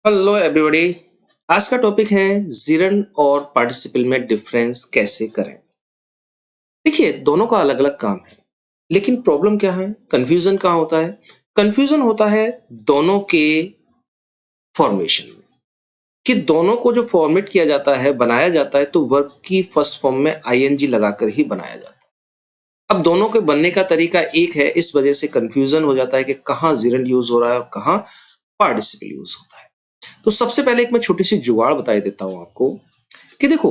Hello everybody. आज का topic है जिरन और पार्टिसिपल में डिफरेंस कैसे करें। देखिए, दोनों का अलग अलग काम है, लेकिन प्रॉब्लम क्या है, कंफ्यूजन कहाँ होता है। कंफ्यूजन होता है दोनों के फॉर्मेशन में, कि दोनों को जो फॉर्मेट किया जाता है, बनाया जाता है, तो वर्ब की फर्स्ट फॉर्म में आईएनजी लगाकर ही बनाया जाता है। अब दोनों के बनने का तरीका एक है, इस वजह से कंफ्यूजन हो जाता है कि कहाँ जिरन यूज हो रहा है और कहाँ पार्टिसिपल यूज होता है। तो सबसे पहले एक मैं छोटी सी जुगाड़ बता देता हूं आपको कि देखो,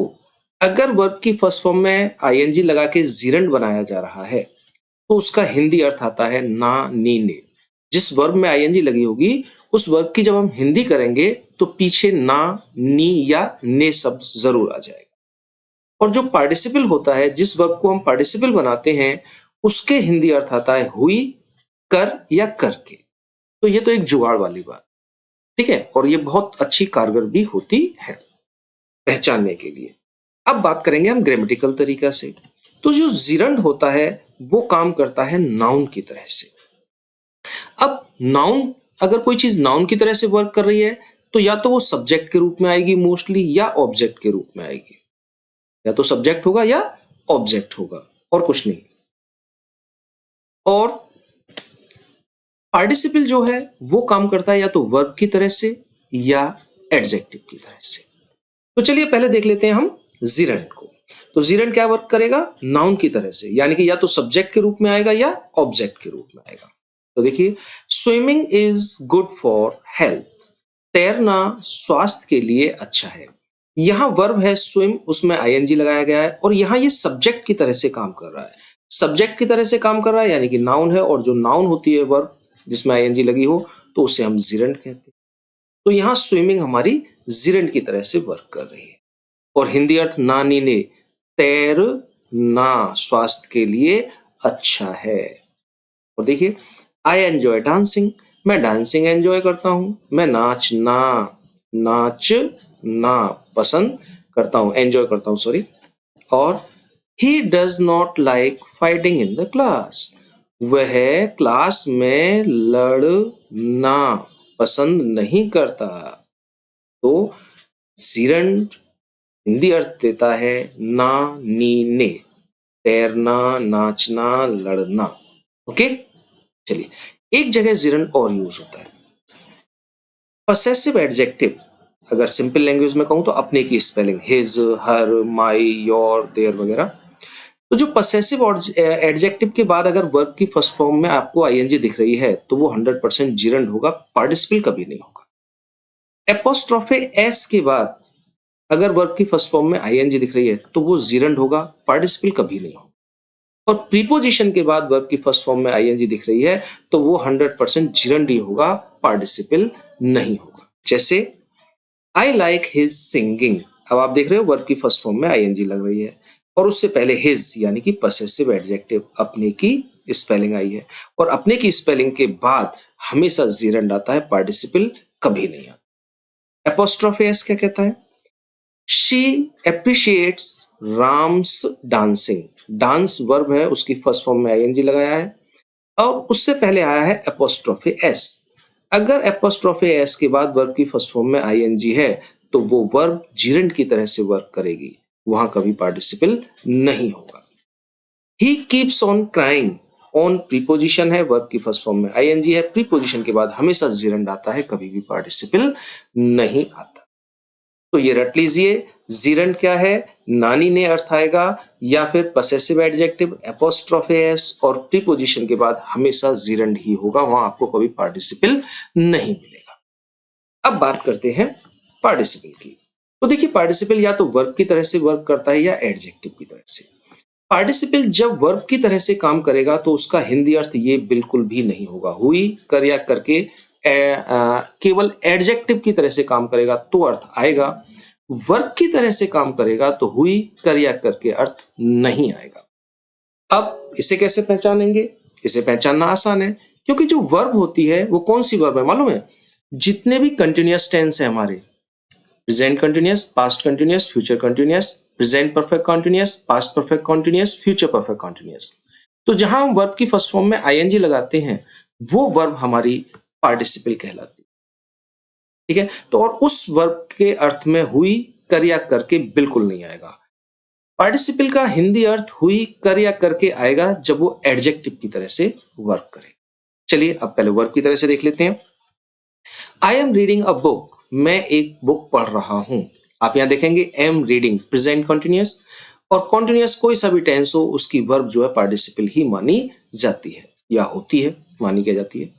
अगर वर्ब की फर्स्ट फॉर्म में आईएनजी लगा के जीरंड बनाया जा रहा है तो उसका हिंदी अर्थ आता है ना, नी, ने। जिस वर्ब में आईएनजी लगी होगी उस वर्ब की जब हम हिंदी करेंगे तो पीछे ना, नी या ने शब्द जरूर आ जाएगा। और जो पार्टिसिपल होता है, जिस वर्ब को हम पार्टिसिपल बनाते हैं, उसके हिंदी अर्थ आता है हुई, कर या करके। तो ये तो एक जुगाड़ वाली बात, ठीक है, और ये बहुत अच्छी कारगर भी होती है पहचानने के लिए। अब बात करेंगे हम ग्रामेटिकल तरीका से। तो जो जिरंड होता है वो काम करता है नाउन की तरह से। अब नाउन, अगर कोई चीज नाउन की तरह से वर्क कर रही है तो या तो वो सब्जेक्ट के रूप में आएगी मोस्टली, या ऑब्जेक्ट के रूप में आएगी। या तो सब्जेक्ट होगा या ऑब्जेक्ट होगा, और कुछ नहीं। और पार्टिसिपल जो है वो काम करता है या तो वर्ब की तरह से या एडजेक्टिव की तरह से। तो चलिए पहले देख लेते हैं हम जिरंड को। तो जिरंड क्या वर्क करेगा, नाउन की तरह से, यानी कि या तो सब्जेक्ट के रूप में आएगा या ऑब्जेक्ट के रूप में आएगा। तो देखिए, swimming is good for health. तैरना स्वास्थ्य के लिए अच्छा है। यहां वर्ब है स्विम, उसमें आईएनजी लगाया गया है और यहां ये सब्जेक्ट की तरह से काम कर रहा है। सब्जेक्ट की तरह से काम कर रहा है यानी कि नाउन है, और जो नाउन होती है वर्ब जिसमें आईएनजी लगी हो तो उसे हम जिरंड कहते हैं। तो यहां स्विमिंग हमारी जिरंड की तरह से वर्क कर रही है। और हिंदी अर्थ ना, नी, ने। तैरना स्वास्थ्य के लिए अच्छा है। और देखिए, आई एंजॉय डांसिंग। मैं डांसिंग एंजॉय करता हूं। मैं नाचना पसंद करता हूं, एंजॉय करता हूं, सॉरी। और he does not like fighting in the class. वह क्लास में लड़ना पसंद नहीं करता। तो जिरंड हिंदी अर्थ देता है ना, नी, ने। तैरना, नाचना, लड़ना। ओके, चलिए, एक जगह जिरंड और यूज होता है, पसेसिव एडजेक्टिव। अगर सिंपल लैंग्वेज में कहूं तो अपने की spelling, his, her, my, your, their वगैरह। तो जो पसेसिव एडजेक्टिव के बाद अगर वर्ब की फर्स्ट फॉर्म में आपको आईएनजी दिख रही है तो वो 100% जिरंड होगा, पार्टिसिपल कभी नहीं होगा। एपोस्ट्रोफे एस के बाद अगर वर्ब की फर्स्ट फॉर्म में आईएनजी दिख रही है तो वो जिरंड होगा, पार्टिसिपल कभी नहीं होगा। और प्रीपोजिशन के बाद वर्ब की फर्स्ट फॉर्म में आईएनजी दिख रही है तो वो 100% जिरंड ही होगा, पार्टिसिपल नहीं होगा। जैसे आई लाइक हिज सिंगिंग। अब आप देख रहे हो वर्ब की फर्स्ट फॉर्म में आईएनजी लग रही है और उससे पहले हिज यानी कि पसेसिव एडजेक्टिव, अपने की स्पेलिंग आई है। और अपने की स्पेलिंग के बाद हमेशा जिरंड आता है, पार्टिसिपल कभी नहीं आता। एपोस्ट्रोफे एस क्या कहता है, she appreciates Ram's dancing. Dance verb है, उसकी फर्स्ट फॉर्म में आईएनजी लगाया है और उससे पहले आया है एपोस्ट्रोफे एस। अगर एपोस्ट्रोफे एस के बाद वर्ब की फर्स्ट फॉर्म में आईएनजी है तो वो वर्ब जिरंड की तरह से वर्क करेगी, वहां कभी पार्टिसिपल नहीं होगा। He keeps on crying. On preposition है, वर्ब की फर्स्ट फॉर्म में आईएनजी है, प्रीपोजिशन के बाद हमेशा जिरंड आता है, कभी भी पार्टिसिपल नहीं आता। तो ये रट लीजिए, जिरंड क्या है, नानी ने अर्थ आएगा, या फिर पसेसिव एडजेक्टिव एपोस्ट्रोफे एस और प्रीपोजिशन के बाद हमेशा जिरंड ही होगा, वहां आपको कभी पार्टिसिपल नहीं मिलेगा। अब बात करते हैं पार्टिसिपल की। तो देखिए, पार्टिसिपल या तो वर्ब की तरह से वर्क करता है या एडजेक्टिव की तरह से। पार्टिसिपल जब वर्ब की तरह से काम करेगा तो उसका हिंदी अर्थ ये बिल्कुल भी नहीं होगा, हुई, कर या करके। केवल एडजेक्टिव की तरह से काम करेगा तो अर्थ आएगा। वर्ब की तरह से काम करेगा तो हुई, कर या करके अर्थ नहीं आएगा। अब इसे कैसे पहचानेंगे, इसे पहचानना आसान है, क्योंकि जो वर्ब होती है वो कौन सी वर्ब है मालूम है, जितने भी कंटिन्यूअस टेंस है हमारे, present continuous, past continuous, future continuous, present perfect continuous, past perfect continuous, future perfect continuous. तो जहां हम वर्ब की फर्स्ट फॉर्म में आईएनजी लगाते हैं वो वर्ब हमारी पार्टिसिपल कहलाती है। ठीक है, तो और उस वर्ब के अर्थ में हुई, कर या करके बिल्कुल नहीं आएगा। पार्टिसिपल का हिंदी अर्थ हुई, कर या करके आएगा जब वो एडजेक्टिव की तरह से वर्क करे। चलिए अब पहले वर्ब की तरह से देख लेते हैं। I am reading a book, मैं एक बुक पढ़ रहा हूं। आप यहां देखेंगे एम रीडिंग प्रेजेंट कॉन्टिन्यूअस, और कॉन्टिन्यूअस कोई सा भी टेंस हो उसकी वर्ब जो है पार्टिसिपल ही मानी जाती है या होती है, मानी क्या जाती है।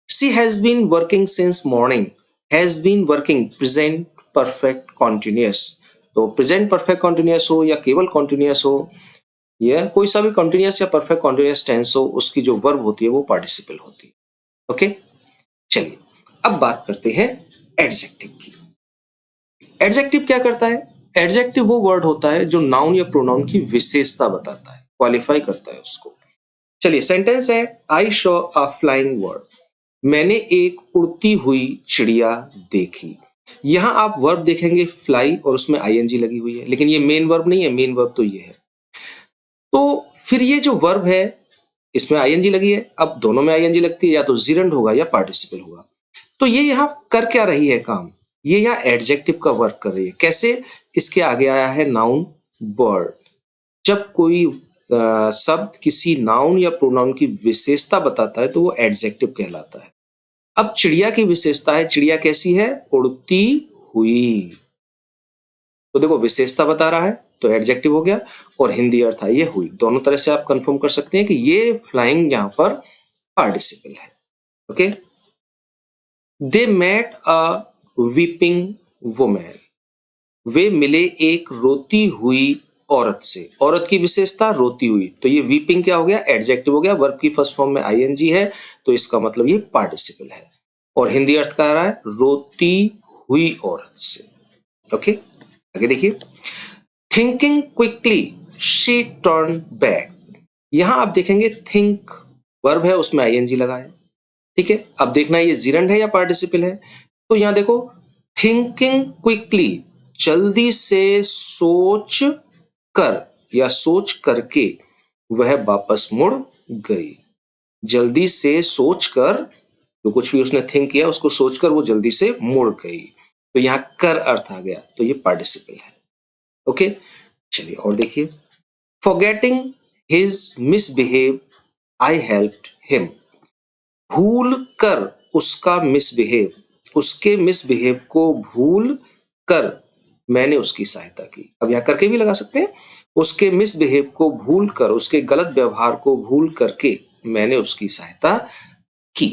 She has been working since morning, has been working present perfect continuous, तो प्रेजेंट परफेक्ट कॉन्टिन्यूअस हो या केवल कॉन्टिन्यूअस हो या कोई सा भी कॉन्टिन्यूअस या परफेक्ट कॉन्टिन्यूअस टेंस हो, उसकी जो वर्ब होती है वो पार्टिसिपल होती है। ओके, चलिए अब बात करते हैं एडजेक्टिव की। एडजेक्टिव क्या करता है? एडजेक्टिव वो वर्ड होता है जो नाउन या प्रोनाउन की विशेषता बताता है, क्वालिफाई करता है उसको। चलिए सेंटेंस है, आई शॉ अ फ्लाइंग बर्ड, मैंने एक उड़ती हुई चिड़िया देखी। यहां आप वर्ब देखेंगे फ्लाई और उसमें आईएनजी लगी हुई है, लेकिन ये मेन वर्ब नहीं है, मेन वर्ब तो ये है। तो फिर ये जो वर्ब है इसमें आईएनजी लगी है, अब दोनों में आईएनजी लगती है, या तो जीरंड होगा या पार्टिसिपल होगा। तो ये यहाँ कर क्या रही है काम? ये यहाँ एडजेक्टिव का वर्क कर रही है। कैसे? इसके आगे आया है नाउन बर्ड। जब कोई शब्द किसी नाउन या प्रोनाउन की विशेषता बताता है तो वो एडजेक्टिव कहलाता है। अब चिड़िया की विशेषता है, चिड़िया कैसी है? उड़ती हुई। तो देखो विशेषता बता रहा है तो एडजेक्टिव हो गया, और हिंदी अर्थ है ये हुई। दोनों तरह से आप कंफर्म कर सकते हैं कि ये फ्लाइंग यहां पर पार्टिसिपल है। Okay, they met a weeping women, वे मिले एक रोती हुई औरत से। औरत की विशेषता रोती हुई, तो ये वीपिंग क्या हो गया? एडजेक्टिव हो गया। वर्ब की फर्स्ट फॉर्म में आईएनजी है तो इसका मतलब ये पार्टिसिपल है, और हिंदी अर्थ क्या आ रहा है? रोती हुई औरत से। ओके, आगे देखिए, thinking quickly she turn back. यहां आप देखेंगे थिंक वर्ब है उसमें आईएनजी लगा है। ठीक है, अब देखना ये जीरंड है या पार्टिसिपल है। तो यहां देखो, थिंकिंग क्विकली जल्दी से सोच कर या सोच करके वह वापस मुड़ गई। जल्दी से सोच कर, जो कुछ भी उसने थिंक किया उसको सोचकर वो जल्दी से मुड़ गई, तो यहां कर अर्थ आ गया, तो ये पार्टिसिपल है। ओके, चलिए और देखिए, फॉरगेटिंग हिज मिसबिहेव आई हेल्प्ड हिम। भूल कर उसका मिसबिहेव, उसके मिसबिहेव को भूल कर मैंने उसकी सहायता की। अब यहां करके भी लगा सकते हैं, उसके मिसबिहेव को भूल कर, उसके गलत व्यवहार को भूल करके मैंने उसकी सहायता की।